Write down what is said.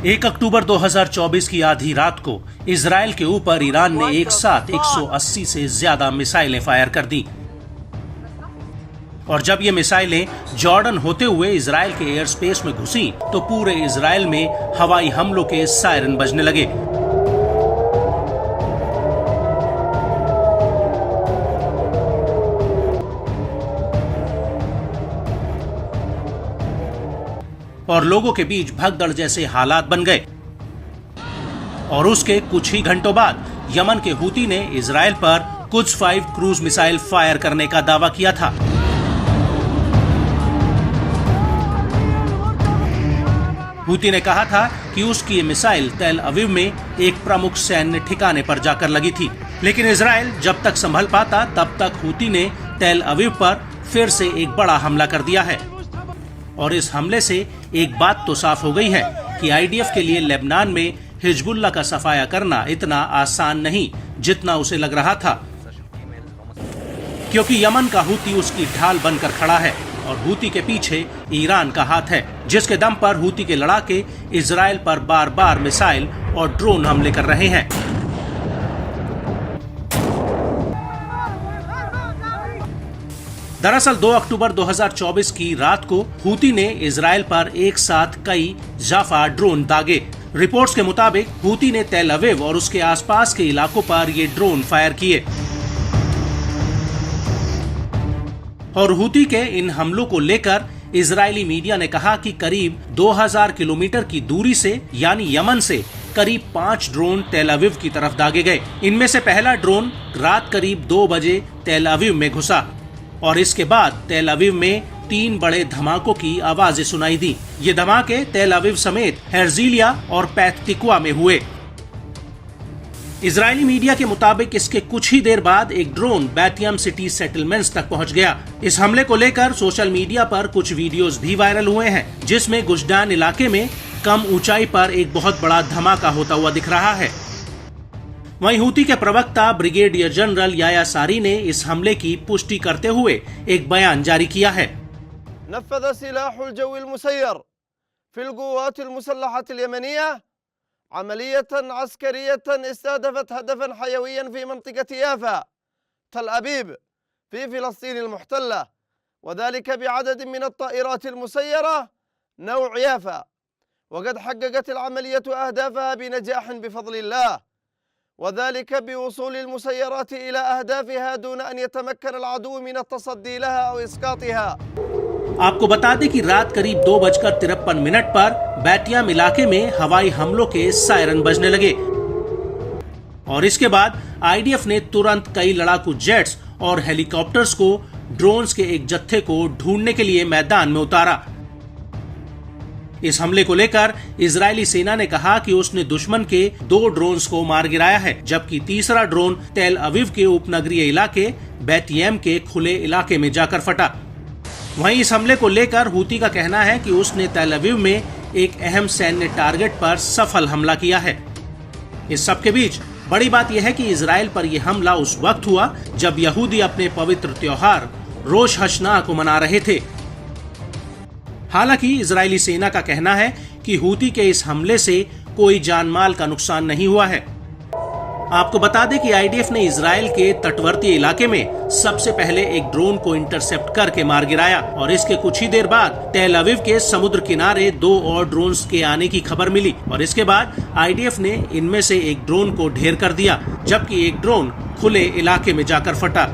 1 अक्टूबर 2024 की आधी रात को इजराइल के ऊपर ईरान ने एक साथ 180 से ज्यादा मिसाइलें फायर कर दी और जब ये मिसाइलें जॉर्डन होते हुए इजराइल के एयर स्पेस में घुसी तो पूरे इजराइल में हवाई हमलों के सायरन बजने लगे। और लोगों के बीच भगदड़ जैसे हालात बन गए। और उसके कुछ ही घंटों बाद यमन के हूती ने इजराइल पर कुद्स 5 क्रूज मिसाइल फायर करने का दावा किया था। हूती ने कहा था कि उसकी ये मिसाइल तेल अवीव में एक प्रमुख सैन्य ठिकाने पर जाकर लगी थी, लेकिन इजराइल जब तक संभल पाता तब तक हूती ने तेल अवीव पर फिर से एक बड़ा हमला कर दिया है। और इस हमले से एक बात तो साफ हो गई है कि आईडीएफ के लिए लेबनान में हिजबुल्लाह का सफाया करना इतना आसान नहीं जितना उसे लग रहा था, क्योंकि यमन का हूती उसकी ढाल बनकर खड़ा है और हूती के पीछे ईरान का हाथ है, जिसके दम पर हूती के लड़ाके इजराइल पर बार बार मिसाइल और ड्रोन हमले कर रहे हैं। दरअसल 2 अक्टूबर 2024 की रात को हूती ने इजराइल पर एक साथ कई जाफा ड्रोन दागे। रिपोर्ट्स के मुताबिक हूती ने तेल अवीव और उसके आसपास के इलाकों पर ये ड्रोन फायर किए और हूती के इन हमलों को लेकर इजरायली मीडिया ने कहा कि करीब 2000 किलोमीटर की दूरी से यानी यमन से करीब 5 ड्रोन तेल अवीव की तरफ दागे गए। इनमें से पहला ड्रोन रात करीब 2 बजे तेल अवीव में घुसा और इसके बाद तेल अवीव में 3 बड़े धमाकों की आवाजें सुनाई दी। ये धमाके तेल अवीव समेत हेर्जिलिया और पैथ तिक्वा में हुए। इजरायली मीडिया के मुताबिक इसके कुछ ही देर बाद एक ड्रोन बैटियम सिटी सेटलमेंट्स तक पहुंच गया। इस हमले को लेकर सोशल मीडिया पर कुछ वीडियोस भी वायरल हुए हैं, जिसमें गुजडान इलाके में कम ऊंचाई पर एक बहुत बड़ा धमाका होता हुआ दिख रहा है। वहीं हूती के प्रवक्ता ब्रिगेडियर जनरल याया सारी ने इस हमले की पुष्टि करते हुए एक बयान जारी किया है। नफ़ज़ सिलाहुल जव्विल मुसय्यर फिल क़ुव्वातिल मुसल्लहतिल यमनिया अमलियतन अस्करियतन इस्तहदफत हदफन हयवियन फ़ी मंतिक़त याफ़ा तल अबीब फ़ी फ़िलस्तीन मुहतल्ला वज़ालिक बिअदद मिन अत्ताइरातिल मुसय्यरा नौ याफ़ा वक़द हक़क़त अमलियतु अहदाफ़हा बिनजाह बिफ़ज़लिल्लाह वज़ालिक बिवसूल मुसय्यरात इला अहदाफ़हा दून अन यतमक्कन अल-अदू मिन अत-तसद्दी लहा औ इस्कातिहा। आपको बता दें कि रात करीब 2:53 पर बैटियम इलाके में हवाई हमलों के सायरन बजने लगे और इसके बाद आईडीएफ ने तुरंत कई लड़ाकू जेट्स और हेलीकॉप्टर्स को ड्रोन्स के एक जत्थे को ढूंढने के लिए मैदान में उतारा। इस हमले को लेकर इजरायली सेना ने कहा कि उसने दुश्मन के 2 ड्रोन्स को मार गिराया है, जबकि तीसरा ड्रोन तेल अवीव के उपनगरीय इलाके बैटियम के खुले इलाके में जाकर फटा। वहीं इस हमले को लेकर हूती का कहना है कि उसने तेल अवीव में एक अहम सैन्य टारगेट पर सफल हमला किया है। इस सब के बीच बड़ी बात यह है कि इजराइल पर यह हमला उस वक्त हुआ जब यहूदी अपने पवित्र त्योहार रोश हशना को मना रहे थे। हालांकि इजरायली सेना का कहना है कि हूती के इस हमले से कोई जानमाल का नुकसान नहीं हुआ है। आपको बता दें कि आईडीएफ ने इजराइल के तटवर्ती इलाके में सबसे पहले एक ड्रोन को इंटरसेप्ट करके मार गिराया और इसके कुछ ही देर बाद तेल अवीव के समुद्र किनारे 2 और ड्रोन्स के आने की खबर मिली और इसके बाद आईडीएफ ने इनमें से एक ड्रोन को ढेर कर दिया, जबकि एक ड्रोन खुले इलाके में जाकर फटा।